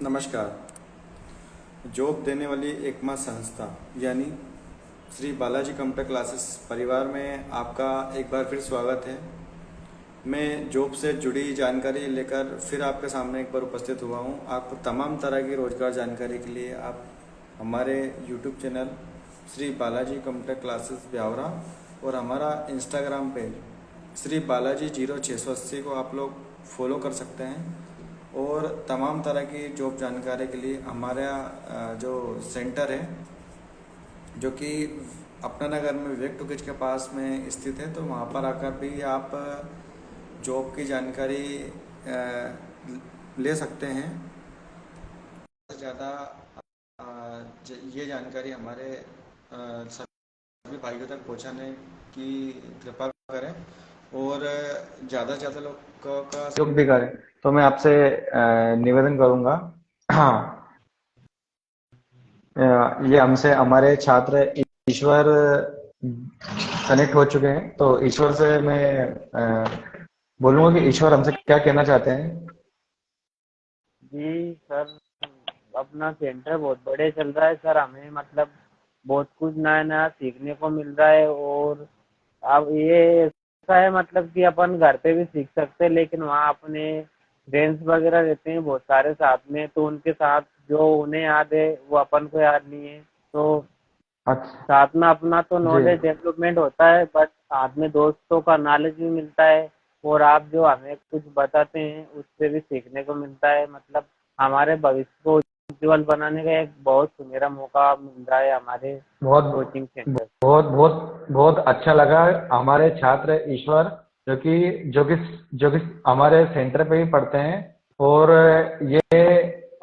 नमस्कार। जॉब देने वाली एकमात्र संस्था यानी श्री बालाजी कंप्यूटर क्लासेस परिवार में आपका एक बार फिर स्वागत है। मैं जॉब से जुड़ी जानकारी लेकर फिर आपके सामने एक बार उपस्थित हुआ हूँ। आपको तमाम तरह की रोजगार जानकारी के लिए आप हमारे YouTube channel Shri Balaji computer classes Biaora और हमारा इंस्टाग्राम पेज श्री बालाजी 0680 को आप लोग फॉलो कर सकते हैं। और तमाम तरह की जॉब जानकारी के लिए हमारा जो सेंटर है जो कि अपना नगर में विवेक टॉकीज के पास में स्थित है, तो वहाँ पर आकर भी आप जॉब की जानकारी ले सकते हैं। ज़्यादा ये जानकारी हमारे सभी भाइयों तक पहुँचाने की कृपा करें और ज़्यादा से ज़्यादा लोग का सहयोग भी करें। तो मैं आपसे निवेदन करूंगा। हाँ, ये हमसे हमारे छात्र ईश्वर कनेक्ट हो चुके हैं, तो ईश्वर से मैं बोलूंगा कि ईश्वर हमसे क्या कहना चाहते हैं। जी सर, अपना सेंटर बहुत बड़े चल रहा है सर। हमें मतलब बहुत कुछ नया नया सीखने को मिल रहा है। और अब ये ऐसा है मतलब कि अपन घर पे भी सीख सकते हैं, लेकिन वहाँ अपने फ्रेंड्स वगैरह रहते हैं बहुत सारे साथ में, तो उनके साथ जो उन्हें याद है वो अपन को याद नहीं है। तो अच्छा। साथ में अपना तो जी। नॉलेज डेवलपमेंट होता है, बट साथ में दोस्तों का नॉलेज भी मिलता है। और आप जो हमें कुछ बताते हैं उससे भी सीखने को मिलता है। मतलब हमारे भविष्य को उज्जवल बनाने का एक बहुत सुनहरा मौका मिल रहा है हमारे बहुत कोचिंग सेंटर। बहुत बहुत बहुत अच्छा लगा। हमारे छात्र ईश्वर जो कि जो कि जो कि हमारे सेंटर पे ही पढ़ते हैं, और ये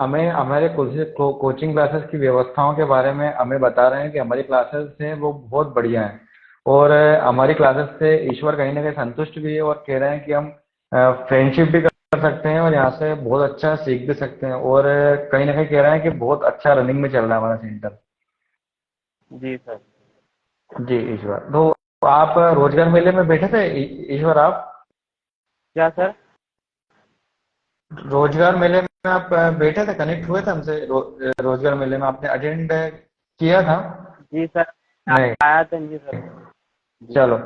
हमें हमारे कोचिंग क्लासेस की व्यवस्थाओं के बारे में हमें बता रहे हैं कि हमारी क्लासेस हैं वो बहुत बढ़िया हैं। और हमारी क्लासेस से ईश्वर कहीं ना कहीं संतुष्ट भी है और कह रहे हैं कि हम फ्रेंडशिप भी कर सकते हैं और यहाँ से बहुत अच्छा सीख भी सकते हैं। और कहीं ना कहीं कह रहे हैं कि बहुत अच्छा रनिंग में चल रहा है हमारा सेंटर। जी सर। जी ईश्वर, तो आप रोजगार मेले में बैठे थे ईश्वर आप? क्या सर? रोजगार मेले में आप बैठे थे, कनेक्ट हुए थे हमसे? रोजगार मेले में आपने अटेंड किया था? जी सर, नहीं। आया था जी सर। जी। चलो,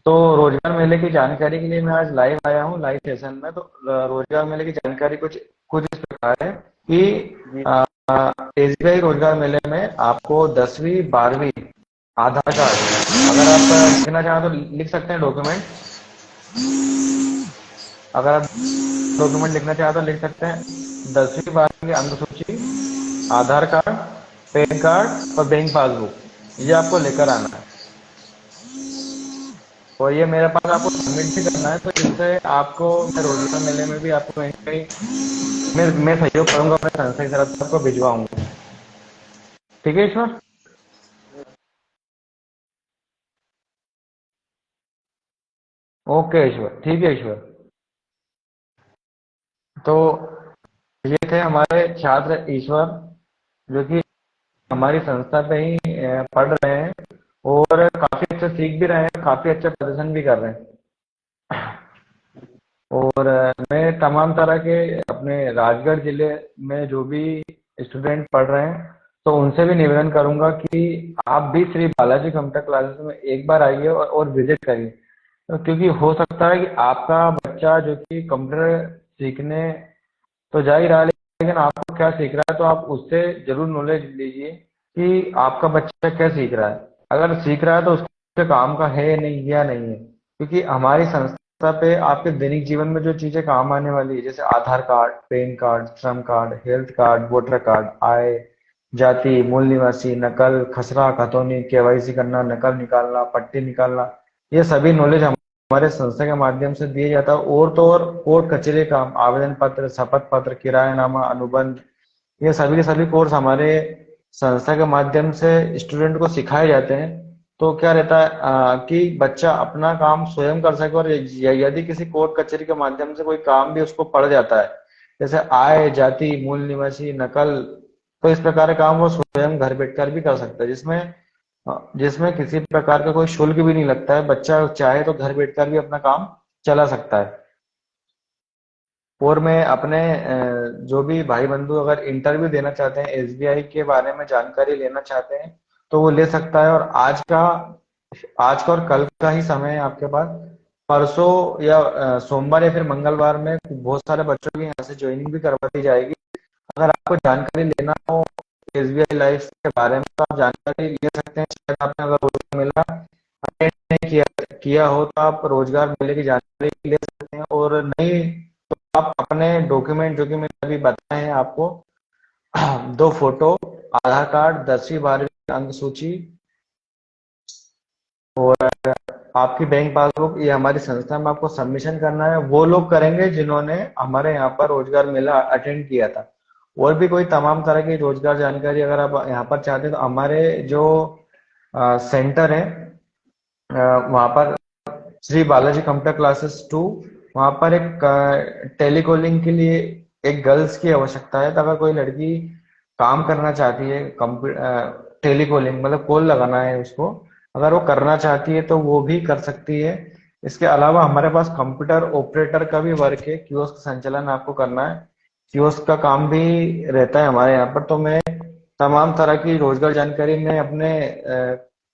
तो रोजगार मेले की जानकारी के लिए मैं आज लाइव आया हूँ, लाइव सेशन में। तो रोजगार मेले की जानकारी कुछ कुछ इस प्रकार है कि जी। एसबीआई रोजगार मेले में आपको 10वीं 12वीं आधार कार्ड, अगर आप लिखना चाहें तो लिख सकते हैं डॉक्यूमेंट। अगर आप डॉक्यूमेंट लिखना चाहें तो लिख सकते हैं। 10वीं 12वीं की अंक सूची, आधार कार्ड, पैन कार्ड और बैंक पासबुक, ये आपको लेकर आना है। और ये मेरे पास आपको सबमिट भी करना है, तो इससे आपको मैं रोजगार मेले में भी आपको कहीं कहीं मैं सहयोग करूंगा, अपने संस्था की तरफ से आपको भिजवाऊंगा। ठीक है ईश्वर? ओके ईश्वर, ठीक है ईश्वर। तो ये थे हमारे छात्र ईश्वर जो कि हमारी संस्था पे ही पढ़ रहे हैं और काफी अच्छा सीख भी रहे हैं, काफी अच्छा प्रदर्शन भी कर रहे हैं। और मैं तमाम तरह के अपने राजगढ़ जिले में जो भी स्टूडेंट पढ़ रहे हैं, तो उनसे भी निवेदन करूंगा कि आप भी श्री बालाजी कंप्यूटर क्लासेस में एक बार आइए और विजिट करिए। तो क्योंकि हो सकता है कि आपका बच्चा जो कि कंप्यूटर सीखने तो जा ही रहा है, लेकिन आपको क्या सीख रहा है, तो आप उससे जरूर नॉलेज लीजिए कि आपका बच्चा क्या सीख रहा है। अगर सीख रहा है तो उसके काम का है नहीं या नहीं है, क्योंकि हमारी संस्था पे आपके दैनिक जीवन में जो चीजें काम आने वाली है, जैसे आधार कार्ड, पैन कार्ड, श्रम card, health card, voter card, आय, जाति, मूल निवासी, नकल, खसरा खतौनी, केवाईसी करना, नकल निकालना, पट्टी निकालना, ये सभी नॉलेज हमारे संस्था के माध्यम से दिया जाता है। और तो और कोर्ट कचहरी काम, आवेदन पत्र, शपथ पत्र, किरायानामा, अनुबंध, ये सभी के सभी कोर्स हमारे संस्था के माध्यम से स्टूडेंट को सिखाए जाते हैं। तो क्या रहता है कि बच्चा अपना काम स्वयं कर सके, और यदि किसी कोर्ट कचहरी के माध्यम से कोई काम भी उसको पड़ जाता है, जैसे आय, जाति, मूल निवासी, नकल, तो इस प्रकार के काम वो स्वयं घर बैठकर भी कर सकता है, जिसमें जिसमें किसी प्रकार का कोई शुल्क भी नहीं लगता है। बच्चा चाहे तो घर बैठकर भी अपना काम चला सकता है। और मैं अपने जो भी भाई बंधु अगर इंटरव्यू देना चाहते हैं, एसबीआई के बारे में जानकारी लेना चाहते हैं, तो वो ले सकता है। और आज का और कल का ही समय है आपके पास। परसों या सोमवार या फिर मंगलवार में बहुत सारे बच्चों की यहाँ से ज्वाइनिंग भी करवा दी जाएगी। अगर आपको जानकारी लेना हो एसबीआई लाइफ के बारे में, तो आप जानकारी ले सकते हैं। शायद आपने अगर रोजगार मेला अटेंड नहीं किया हो, तो आप रोजगार मेले की जानकारी ले सकते हैं। और नहीं तो आप अपने डॉक्यूमेंट जो कि मैंने अभी बताए हैं आपको, 2 फोटो, आधार कार्ड, 10वीं 12वीं अंक सूची और आपकी बैंक पासबुक, ये हमारी संस्था में आपको सबमिशन करना है। वो लोग करेंगे जिन्होंने हमारे यहाँ पर रोजगार मेला अटेंड किया था। और भी कोई तमाम तरह की रोजगार जानकारी अगर आप यहाँ पर चाहते हैं, तो हमारे जो सेंटर है वहाँ पर श्री बालाजी कंप्यूटर क्लासेस 2, वहाँ पर एक टेलीकॉलिंग के लिए एक गर्ल्स की आवश्यकता है। तो अगर कोई लड़की काम करना चाहती है, कंप्यूटर टेलीकॉलिंग मतलब कॉल लगाना है उसको, अगर वो करना चाहती है तो वो भी कर सकती है। इसके अलावा हमारे पास कंप्यूटर ऑपरेटर का भी वर्क है, कियोस्क संचालन आपको करना है, कियोस्क का काम भी रहता है हमारे यहाँ पर। तो मैं तमाम तरह की रोजगार जानकारी मैं अपने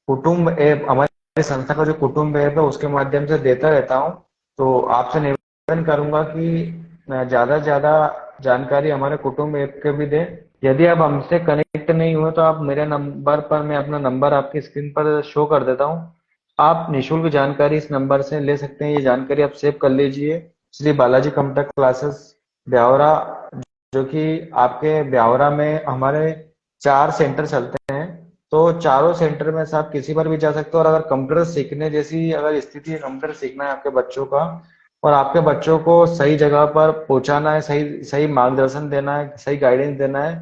कुटुंब ऐप, हमारी संस्था का जो कुटुंब ऐप है उसके माध्यम से देता रहता हूँ। तो आपसे निवेदन करूंगा कि ज्यादा से ज्यादा जानकारी हमारे कुटुंब ऐप के भी दें। यदि आप हमसे कनेक्ट नहीं हुए, तो आप मेरे नंबर पर, मैं अपना नंबर आपकी स्क्रीन पर शो कर देता हूँ, आप निःशुल्क जानकारी इस नंबर से ले सकते हैं। ये जानकारी आप सेव कर लीजिए। श्री बालाजी कंप्यूटर क्लासेस ब्यावरा, जो कि आपके ब्यावरा में हमारे 4 सेंटर चलते हैं। तो चारों सेंटर में से आप किसी पर भी जा सकते हो। और अगर कंप्यूटर सीखने जैसी अगर स्थिति है, कंप्यूटर सीखना है आपके बच्चों का, और आपके बच्चों को सही जगह पर पहुंचाना है, सही सही मार्गदर्शन देना है, सही गाइडेंस देना है,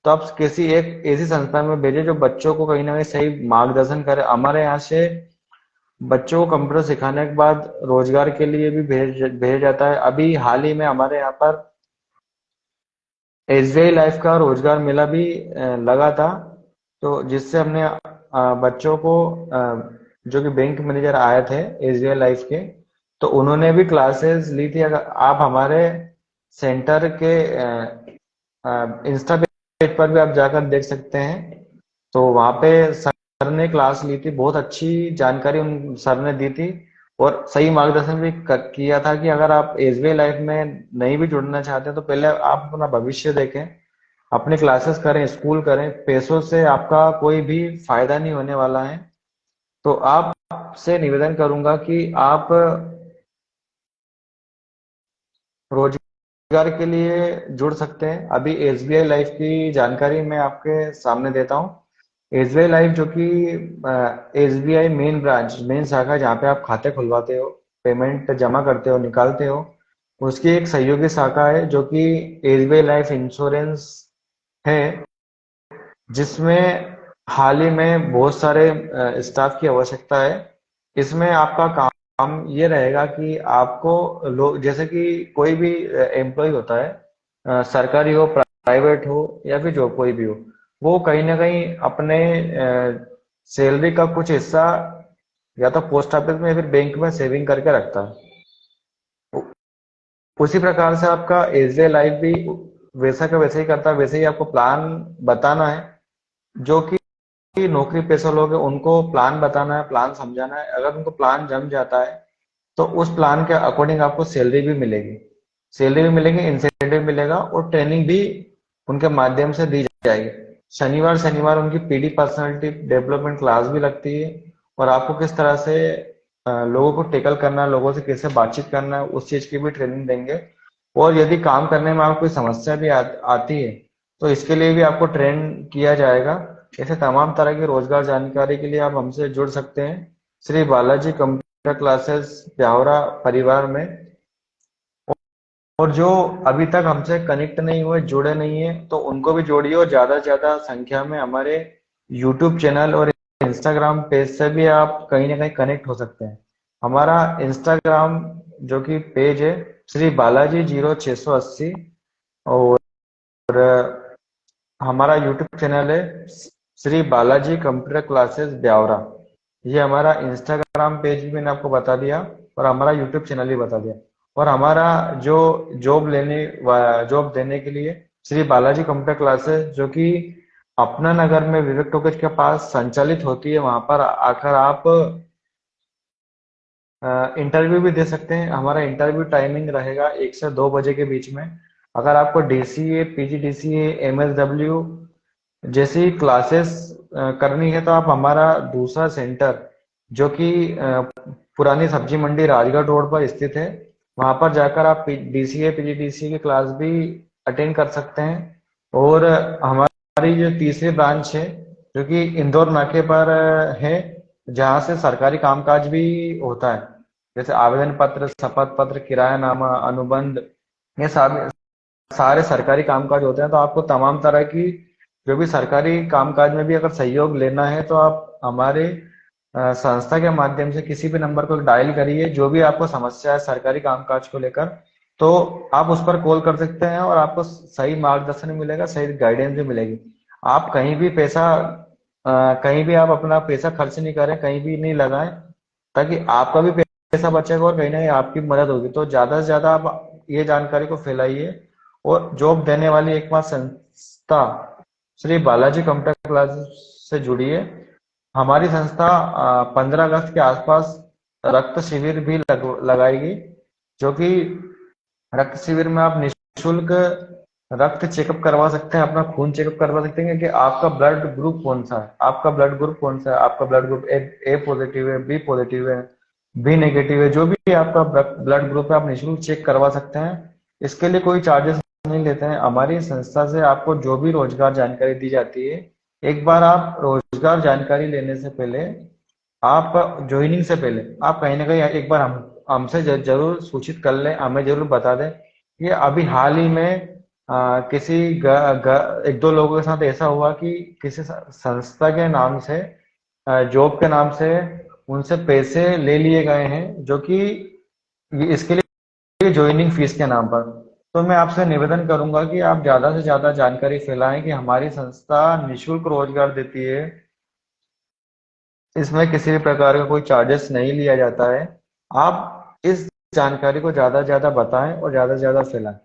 तो आप किसी एक ऐसी संस्था में भेजें जो बच्चों को कहीं ना कहीं सही मार्गदर्शन करे। हमारे यहाँ से बच्चों को कंप्यूटर सिखाने के बाद रोजगार के लिए भी भेज जाता है। अभी हाल ही में हमारे यहाँ पर एसबीआई लाइफ का रोजगार मेला भी लगा था। तो जिससे हमने बच्चों को जो कि बैंक मैनेजर आए थे एसबीआई लाइफ के, तो उन्होंने भी क्लासेस ली थी। अगर आप हमारे सेंटर के इंस्टा पेज पर भी आप जाकर देख सकते हैं। तो वहाँ पे सर ने क्लास ली थी, बहुत अच्छी जानकारी उन सर ने दी थी। और सही मार्गदर्शन भी किया था कि अगर आप एसबीआई लाइफ में नहीं भी जुड़ना चाहते तो पहले आप अपना भविष्य देखें, अपनी क्लासेस करें, स्कूल करें। पैसों से आपका कोई भी फायदा नहीं होने वाला है। तो आपसे निवेदन करूंगा कि आप रोजगार के लिए जुड़ सकते हैं। अभी एसबीआई लाइफ की जानकारी मैं आपके सामने देता हूँ। एसबीआई लाइफ जो कि एसबीआई मेन ब्रांच, मेन शाखा, जहाँ पे आप खाते खुलवाते हो, पेमेंट जमा करते हो, निकालते हो, उसकी एक सहयोगी शाखा है जो कि एसबीआई लाइफ इंश्योरेंस है, जिसमें हाल ही में बहुत सारे स्टाफ की आवश्यकता है। इसमें आपका काम ये रहेगा कि आपको लोग, जैसे कि कोई भी एम्प्लॉय होता है, सरकारी हो, प्राइवेट हो, या फिर जो कोई भी हो, वो कहीं ना कहीं अपने सैलरी का कुछ हिस्सा या तो पोस्ट ऑफिस में या फिर बैंक में सेविंग करके रखता है। उसी प्रकार से आपका एसबीआई लाइफ भी वैसा का वैसे ही करता है। वैसे ही आपको प्लान बताना है। जो कि नौकरी पेशा लोग हैं उनको प्लान बताना है, प्लान समझाना है। अगर उनको प्लान जम जाता है, तो उस प्लान के अकॉर्डिंग आपको सैलरी भी मिलेगी, इंसेंटिव मिलेगा, और ट्रेनिंग भी उनके माध्यम से दी जाएगी। शनिवार शनिवार उनकी पीडी पर्सनालिटी डेवलपमेंट क्लास भी लगती है। और आपको किस तरह से लोगों को टेकल करना है, लोगों से कैसे बातचीत करना है, उस चीज की भी ट्रेनिंग देंगे। और यदि काम करने में आपको कोई समस्या भी आती है, तो इसके लिए भी आपको ट्रेन किया जाएगा। ऐसे तमाम तरह की रोजगार जानकारी के लिए आप हमसे जुड़ सकते हैं श्री बालाजी कंप्यूटर क्लासेस ब्यावरा परिवार में। और जो अभी तक हमसे कनेक्ट नहीं हुए, जुड़े नहीं है, तो उनको भी जोड़िए। और ज्यादा से ज्यादा संख्या में हमारे यूट्यूब चैनल और इंस्टाग्राम पेज से भी आप कहीं ना कहीं कनेक्ट हो सकते हैं। हमारा इंस्टाग्राम जो कि पेज है श्री बालाजी 0680, और हमारा यूट्यूब चैनल है श्री बालाजी कंप्यूटर क्लासेस ब्यावरा। ये हमारा इंस्टाग्राम पेज भी मैंने आपको बता दिया, और हमारा यूट्यूब चैनल भी बता दिया। और हमारा जो जॉब देने के लिए श्री बालाजी कंप्यूटर क्लासेस, जो कि अपना नगर में विवेक टॉकीज के पास संचालित होती है, वहां पर आकर आप इंटरव्यू भी दे सकते हैं। हमारा इंटरव्यू टाइमिंग रहेगा 1 से 2 बजे के बीच में। अगर आपको डीसीए, पीजीडीसीए, एमएसडब्ल्यू जैसी क्लासेस करनी है तो आप हमारा दूसरा सेंटर, जो कि पुरानी सब्जी मंडी राजगढ़ रोड पर स्थित है, वहां पर जाकर आप डीसीए, पीजीडीसीए की क्लास भी अटेंड कर सकते हैं। और हमारी जो तीसरी ब्रांच है, जो कि इंदौर नाके पर है, जहाँ से सरकारी कामकाज भी होता है, जैसे आवेदन पत्र, शपथ पत्र, किरायानामा, अनुबंध, ये सारे सरकारी कामकाज होते हैं। तो आपको तमाम तरह की जो भी सरकारी कामकाज में भी अगर सहयोग लेना है तो आप हमारे संस्था के माध्यम से किसी भी नंबर को डायल करिए, जो भी आपको समस्या है सरकारी कामकाज को लेकर, तो आप उस पर कॉल कर सकते हैं और आपको सही मार्गदर्शन मिलेगा, सही गाइडेंस भी मिलेगी। आप कहीं भी कहीं भी आप अपना पैसा खर्च नहीं करें, कहीं भी नहीं लगाएं, ताकि आपका भी पैसा बचेगा और कहीं ना कहीं आपकी मदद होगी। तो ज्यादा से ज्यादा आप ये जानकारी को फैलाइए और जॉब देने वाली एकमात्र संस्था श्री बालाजी कंप्यूटर क्लासेस से जुड़िए। हमारी संस्था 15 अगस्त के आसपास रक्त शिविर भी लगाएगी, जो कि रक्त शिविर में आप निःशुल्क रक्त चेकअप करवा सकते हैं, अपना खून चेकअप करवा सकते हैं कि आपका ब्लड ग्रुप कौन सा है, आपका ब्लड ग्रुप कौन सा है, आपका ब्लड ग्रुप ए पॉजिटिव है, बी पॉजिटिव है, बी नेगेटिव है, जो भी आपका ब्लड ग्रुप है आप निःशुल्क चेक करवा सकते हैं। इसके लिए कोई चार्जेस नहीं लेते हैं। हमारी संस्था से आपको जो भी रोजगार जानकारी दी जाती है, एक बार आप रोजगार जानकारी लेने से पहले, आप ज्वाइनिंग से पहले आप कहीं ना कहीं एक बार हमसे जरूर सूचित कर लें, हमें जरूर बता दें। ये अभी हाल ही में किसी एक दो लोगों के साथ ऐसा हुआ कि किसी संस्था के नाम से, जॉब के नाम से उनसे पैसे ले लिए गए हैं, जो कि इसके लिए ज्वाइनिंग फीस के नाम पर। तो मैं आपसे निवेदन करूंगा कि आप ज्यादा से ज्यादा जानकारी फैलाएं कि हमारी संस्था निःशुल्क रोजगार देती है, इसमें किसी भी प्रकार का कोई चार्जेस नहीं लिया जाता है। आप इस जानकारी को ज्यादा से ज्यादा बताएं और ज्यादा से ज्यादा फैलाएं।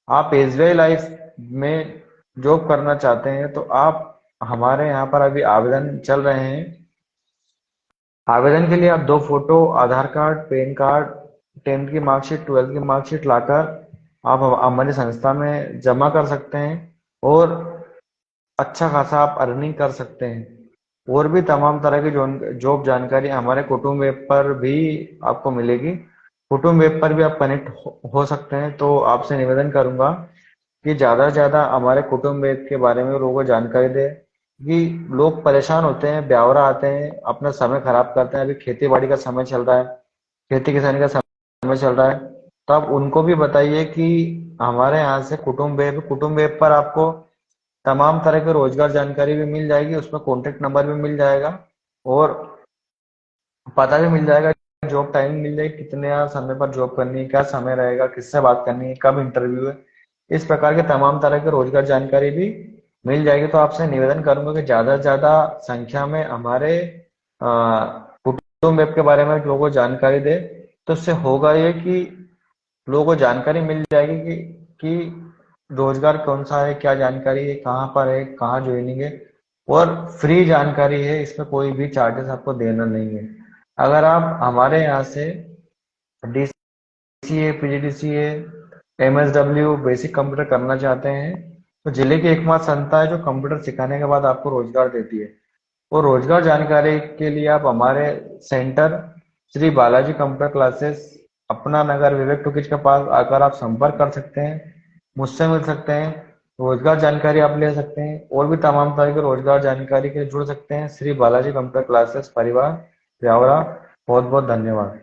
आप एसबीआई लाइफ में जॉब करना चाहते हैं तो आप हमारे यहाँ पर अभी आवेदन चल रहे हैं। आवेदन के लिए आप 2 फोटो, आधार कार्ड, पैन कार्ड, 10th की मार्कशीट, 12th की मार्कशीट लाकर आप हमारी संस्था में जमा कर सकते हैं और अच्छा खासा आप अर्निंग कर सकते हैं। और भी तमाम तरह की जॉब जानकारी हमारे कुटुंब वेब पर भी आपको मिलेगी। कुटुंब वेब पर भी आप कनेक्ट हो सकते हैं। तो आपसे निवेदन करूंगा कि ज्यादा से ज्यादा हमारे कुटुंब वेब के बारे में लोगों को जानकारी दे, कि लोग परेशान होते हैं, ब्यावरा आते हैं, अपना समय खराब करते हैं। अभी खेती बाड़ी का समय चल रहा है, खेती किसानी का समय चल रहा है, तो आप उनको भी बताइए कि हमारे यहाँ से कुटुंब वेब पर आपको तमाम तरह के रोजगार जानकारी भी मिल जाएगी, उसमें कॉन्टेक्ट नंबर भी मिल जाएगा और पता भी मिल जाएगा, जॉब टाइमिंग मिल जाएगी, कितने समय पर जॉब करनी है, क्या समय रहेगा, किससे बात करनी है, कब इंटरव्यू है, इस प्रकार के तमाम तरह के रोजगार जानकारी भी मिल जाएगी। तो आपसे निवेदन करूंगा कि ज्यादा से ज्यादा संख्या में हमारे कुटुंब ऐप के बारे में लोगों को जानकारी दे। तो इससे होगा ये कि लोगों को जानकारी मिल जाएगी कि रोजगार कौन सा है, क्या जानकारी है, कहाँ पर है, कहाँ ज्वाइनिंग है, और फ्री जानकारी है, इसमें कोई भी चार्जेस आपको देना नहीं है। अगर आप हमारे यहाँ से DCA, PGDCA, MSW basic computer करना चाहते हैं, तो जिले की एकमात्र संस्था है जो कंप्यूटर सिखाने के बाद आपको रोजगार देती है। और रोजगार जानकारी के लिए आप हमारे centre Shri Balaji computer classes, अपना नगर, विवेक टॉकीज के पास आकर आप संपर्क कर सकते हैं, मुझसे मिल सकते हैं, रोजगार जानकारी आप ले सकते हैं। और भी तमाम तरह के रोजगार जानकारी के लिए जुड़ सकते हैं श्री बालाजी कंप्यूटर क्लासेस परिवार ब्यावरा। बहुत बहुत धन्यवाद।